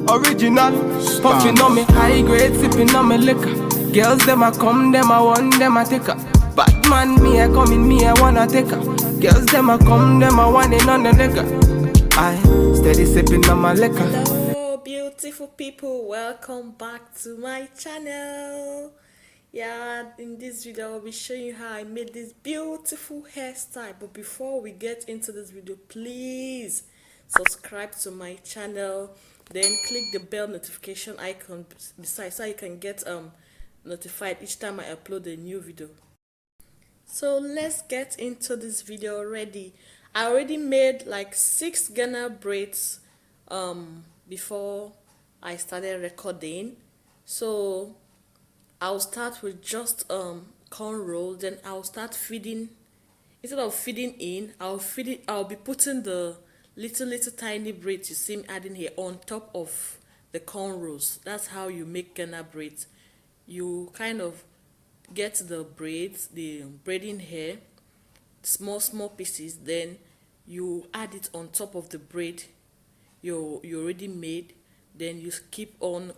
original. Puffing on me high grade, sipping on me liquor. Girls them a come, them a want, them a take her. Bad man, me a come in, me a wanna take her. Girls them a come, them a want it on the liquor. I steady sipping on my liquor. Hello beautiful people, welcome back to my channel. Yeah, in this video I'll be showing you how I made this beautiful hairstyle. But before we get into this video, please subscribe to my channel, then click the bell notification icon beside so you can get notified each time I upload a new video. So let's get into this video already. I already made like 6 Ghana braids before I started recording. So I'll start with just cornrow, then I'll start feeding. Instead of feeding in, I'll be putting the little tiny braids you see me adding here on top of the cornrows. That's how you make Ghana braids. You kind of get the braids, the braiding hair, small pieces, then you add it on top of the braid you already made. Then you keep on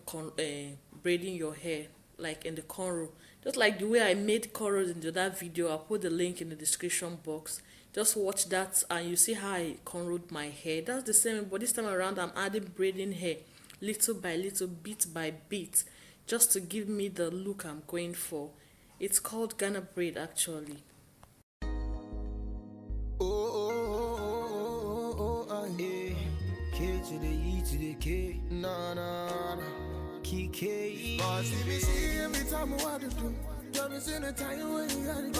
braiding your hair like in the cornrow, just like the way I made cornrows in the other video. I'll put the link in the description box. Just watch that and you see how I cornrowed my hair. That's the same, but this time around I'm adding braiding hair little by little, bit by bit, just to give me the look I'm going for. It's called Ghana braid actually. K to the E to the K, nah. Key. Boss, every time I want to do, you're missing a time when you got it.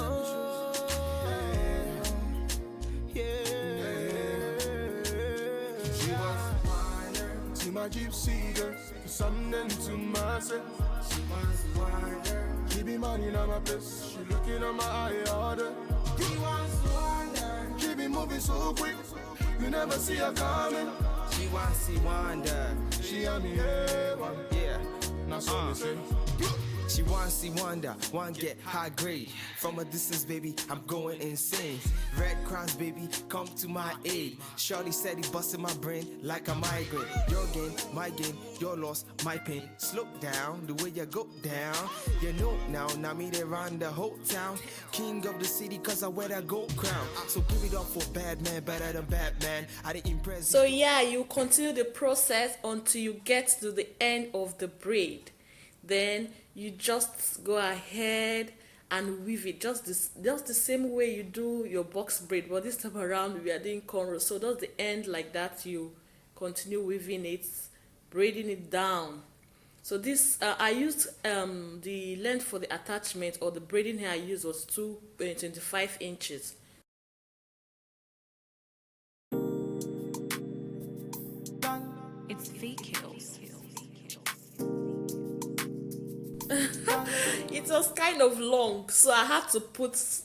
She wants wider. See my gypsy girl, something to myself. She wants wider. Keep me money on my place. She looking at my eye order. He wants wider. Keep me moving so quick. You never see her coming. She wants to wander. She on me one. Yeah, not so me say. She wants to wonder, want get high grade. From a distance, baby, I'm going insane. Red Cross, baby, come to my aid. Shorty said he busted my brain like a migraine. Your game, my game, your loss, my pain. Slow down, the way you go down. You know now me they run the whole town. King of the city, cause I wear that gold crown. So give it up for bad man, better than Batman. I didn't impress. So yeah, you continue the process until you get to the end of the braid. Then you just go ahead and weave it just the same way you do your box braid, but this time around we are doing cornrows. So that's the end like that. You continue weaving it, braiding it down. So this I used the length for the attachment or the braiding hair I used was 25 inches. It's fake hills. It was kind of long, so I had to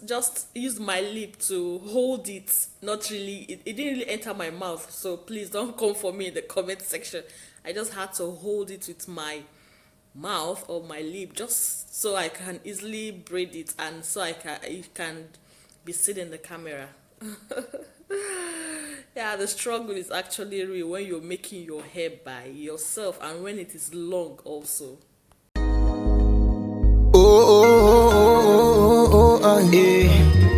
just use my lip to hold it. Not really, it didn't really enter my mouth, so please don't come for me in the comment section. I just had to hold it with my mouth or my lip just so I can easily braid it and so it can be seen in the camera. Yeah, the struggle is actually real when you're making your hair by yourself and when it is long also.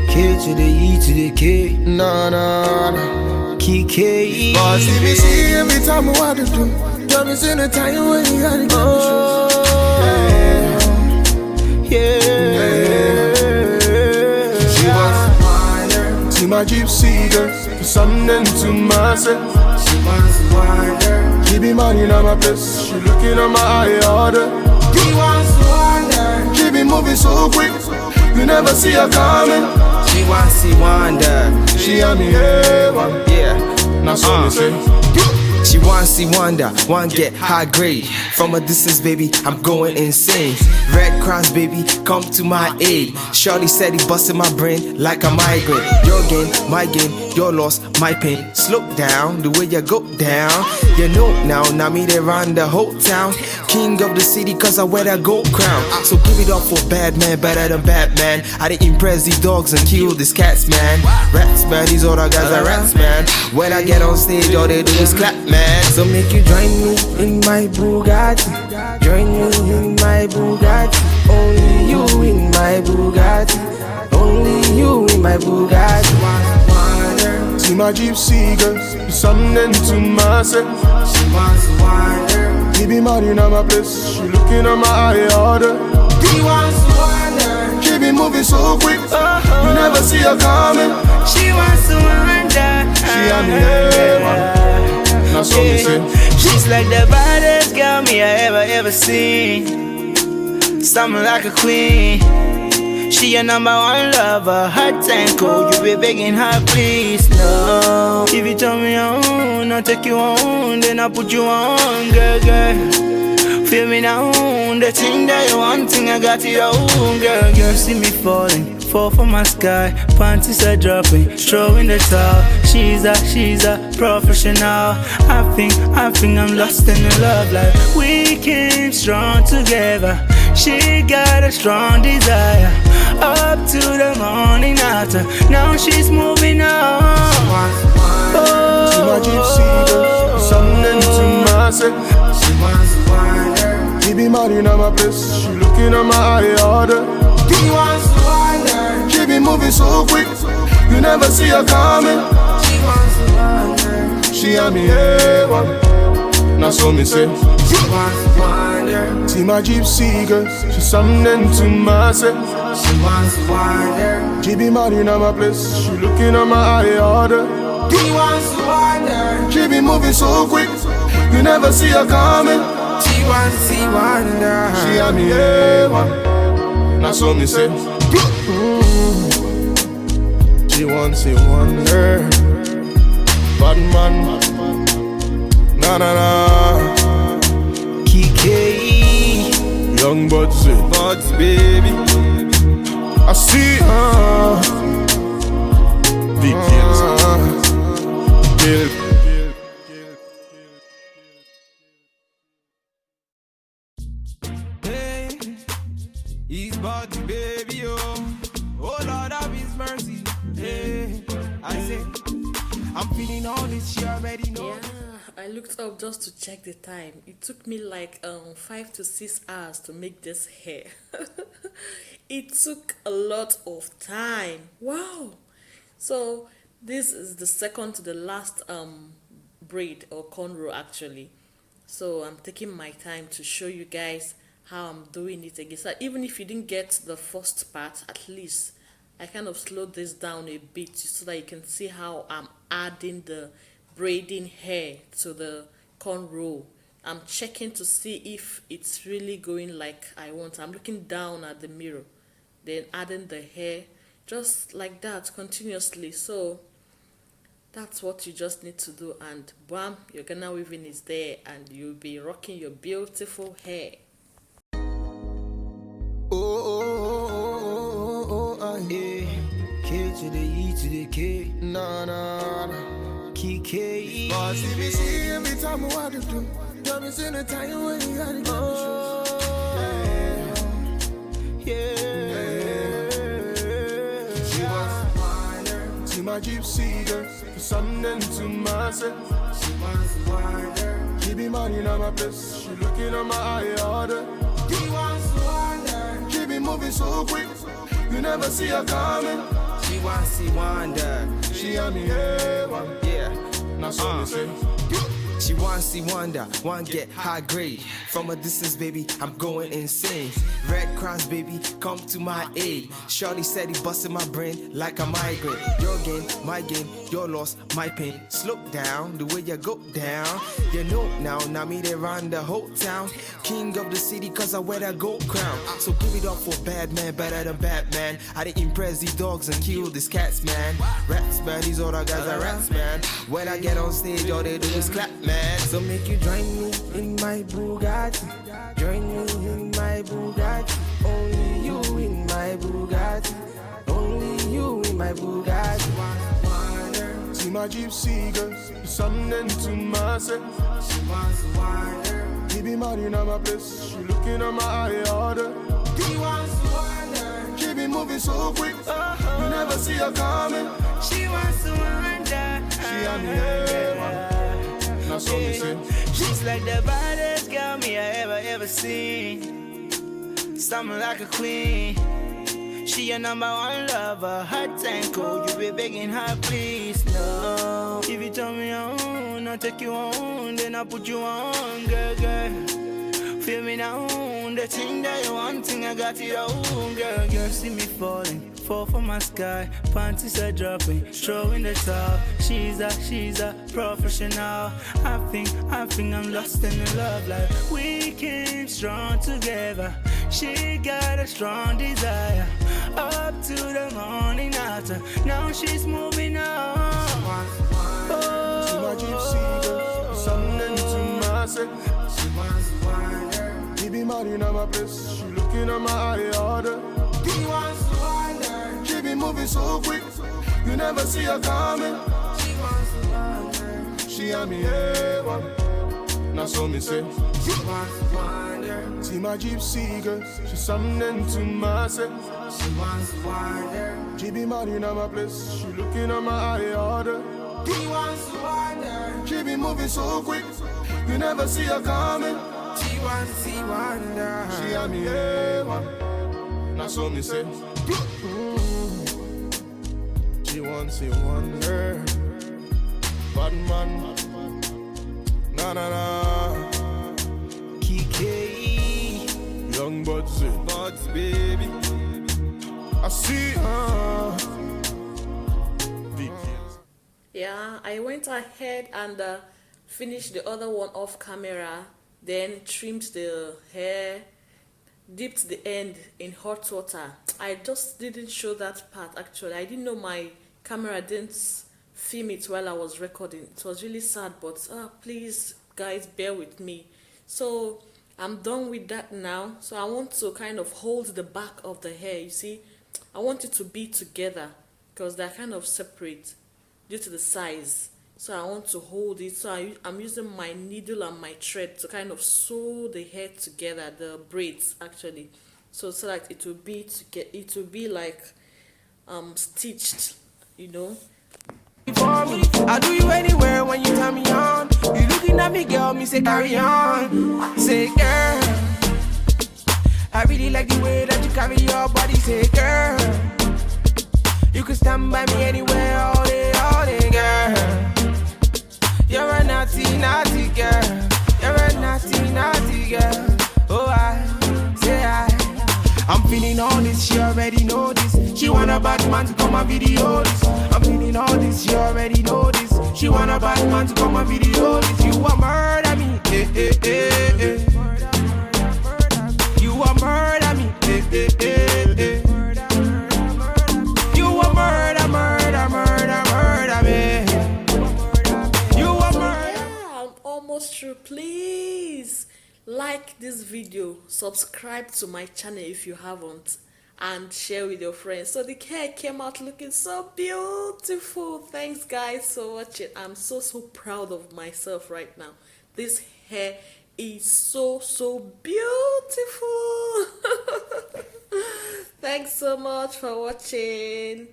K to the E to the K, nah. Key. Boss, every time I want to do, you're missing a time when you got it. She wants wider. See my gypsy girl, something to myself. She wants wider. Keep me money on my place. She looking at my eye order. He wants wider. Keep me moving so quick. You never see her coming. She wants to wander. She on me one. Yeah, not so me say. She wants to wonder, want get high grade. From a distance, baby, I'm going insane. Red Cross, baby, come to my aid. Shorty said he busted my brain like a migraine. Your game, my game, your loss, my pain. Slow down, the way you go down. You know now me they run the whole town. King of the city, cause I wear that gold crown. So give it up for bad man, better than Batman. I didn't impress these dogs and kill these cats, man. Rats, man, these other guys are rats, man. When I get on stage, all they do is clap, man. So make you join me in my Bugatti. Join me in my Bugatti. Only you in my Bugatti. Only you in my Bugatti. See my gypsy girl, something to myself. She wants to wander. He be money in my place, she looking at my eye order. He wants to wander. She be moving so quick, you never see her coming. She wants to wander. She had me here, that's what me say. She's like the baddest girl me I ever seen. Something like a queen. She your number one lover, hot and cold. You be begging her, please, no. If you tell me I own, I'll take you on, then I'll put you on, girl, girl. Feel me now, the thing that you want, thing I got you own, girl, girl. See me falling, fall from my sky, panties are dropping, throwing the towel. She's a professional. I think I'm lost in the love life. We came strong together. She got a strong desire. Up to the morning after. Now she's moving on. See my gypsy girl, something to myself. She wants to wander. He be money in my place, she looking at my eye order. He wants to wander. She be moving so quick, you never see her coming. She wants to wander. She had me here, that's what me say. She wants to wander. See my gypsy girl, she's something to myself. She wants to wander. She be money in my place, she looking at my eye order. He wants to wander. She be moving so quick, you never see her coming. She wants to wander. She had me here, that's what me say. She wants to wonder, bad man, na na na. Kike, Young buds, baby. I see big kids. Hey, he's body, baby, oh Lord have his mercy. Hey, I say, I'm feeling all this, she already know. Yeah, I looked up just to check the time. It took me like 5 to 6 hours to make this hair. It took a lot of time. Wow. So this is the second to the last braid or cornrow actually. So I'm taking my time to show you guys how I'm doing it again. So even if you didn't get the first part, at least I kind of slowed this down a bit so that you can see how I'm adding the braiding hair to the cornrow. I'm checking to see if it's really going like I want. I'm looking down at the mirror, then adding the hair just like that continuously. So that's what you just need to do, and bam, your Ghana weaving is there and you'll be rocking your beautiful hair. K to the E to the K. Nah. Kike. See me see every time I want to do. Tell me see the time when you gotta go. She wants to wander. See my gypsy girl, something to myself. She wants to wander. She be money in my place, she looking at my eye order. He wants to wander. She be moving so quick, you never see her coming. She wants to wander. She had me here, Yeah. that's what me say. She wants to wonder, want get high grade. From a distance, baby, I'm going insane. Red Cross, baby, come to my aid. Shorty said he busted my brain like a migraine. Your game, my game, your loss, my pain. Slow down, the way you go down. You know now me they run the whole town. King of the city, cause I wear that gold crown. So give it up for bad man, better than Batman. I didn't impress these dogs and kill these cats, man. Rats, man, these other guys are rats, man. When I get on stage, all they do is clap, man. So make you join me in my Bugatti. Join me in my Bugatti. Only you in my Bugatti. Only you in my Bugatti. See my gypsy girl, something to myself. She wants to wander. He be money in my place, she looking at my eye order. He wants to wander. She be moving so quick, you never see her coming. She wants to wander. She had me here, That's what me say. She's like the baddest girl me I ever seen. Something like a queen. She your number one lover, hot and cold. You be begging her, please, no. If you tell me on, I'll take you on, then I'll put you on, girl, girl. Feel me now, the thing that you want, thing I got it on, girl, girl. See me falling, fall from my sky, panties are dropping, throwing the top. She's a professional. I think I'm lost in the love life. We came strong together. She got a strong desire. Up to the morning after. Now she's moving on. To my gypsy girl, something to myself. She wants to wander. He be mad in my place. She looking at my eye order. He wants to wander. She be moving so quick. You never see her coming. She wants to wander. She and me A1. Now so me say. She wants to wander. See my gypsy girl. She something to myself. She wants to wander. She be mad in my place. She looking at my eye order. He wants to wander. She be moving so quick. You never see her coming. She wants to wander. She and me A1. Now so me say. She wants to wander. Bad man. Na na na. Kiki. Young buds, baby. I see her. Yeah, I went ahead and finished the other one off camera, then trimmed the hair, dipped the end in hot water. I just didn't show that part actually. I didn't know my camera didn't film it while I was recording. It was really sad, but please guys bear with me. So I'm done with that now. So I want to kind of hold the back of the hair. You see, I want it to be together because they're kind of separate due to the size. So I want to hold it. So I'm using my needle and my thread to kind of sew the hair together, the braids actually, so that it will be like stitched, you know. For me, I'll do you anywhere when you turn me on. You looking at me, girl, me say carry on. Say girl, I really like the way that you carry your body. Say girl, you can stand by me anywhere all day, girl. You're a naughty, naughty girl. You're a naughty, naughty girl. Oh, I'm feeling all this, she already know this. She want a bad man to come and video this. I'm feeling all this, she already know this. She want a bad man to come and video this. You a murder me, eh, eh, eh, eh. You a murder me, eh, eh, eh, eh. You a murder me. You a murder. Yeah, I'm almost through. Please like this video, subscribe to my channel if you haven't, and share with your friends. So the hair came out looking so beautiful. Thanks guys for watching. I'm so proud of myself right now. This hair is so beautiful. Thanks so much for watching.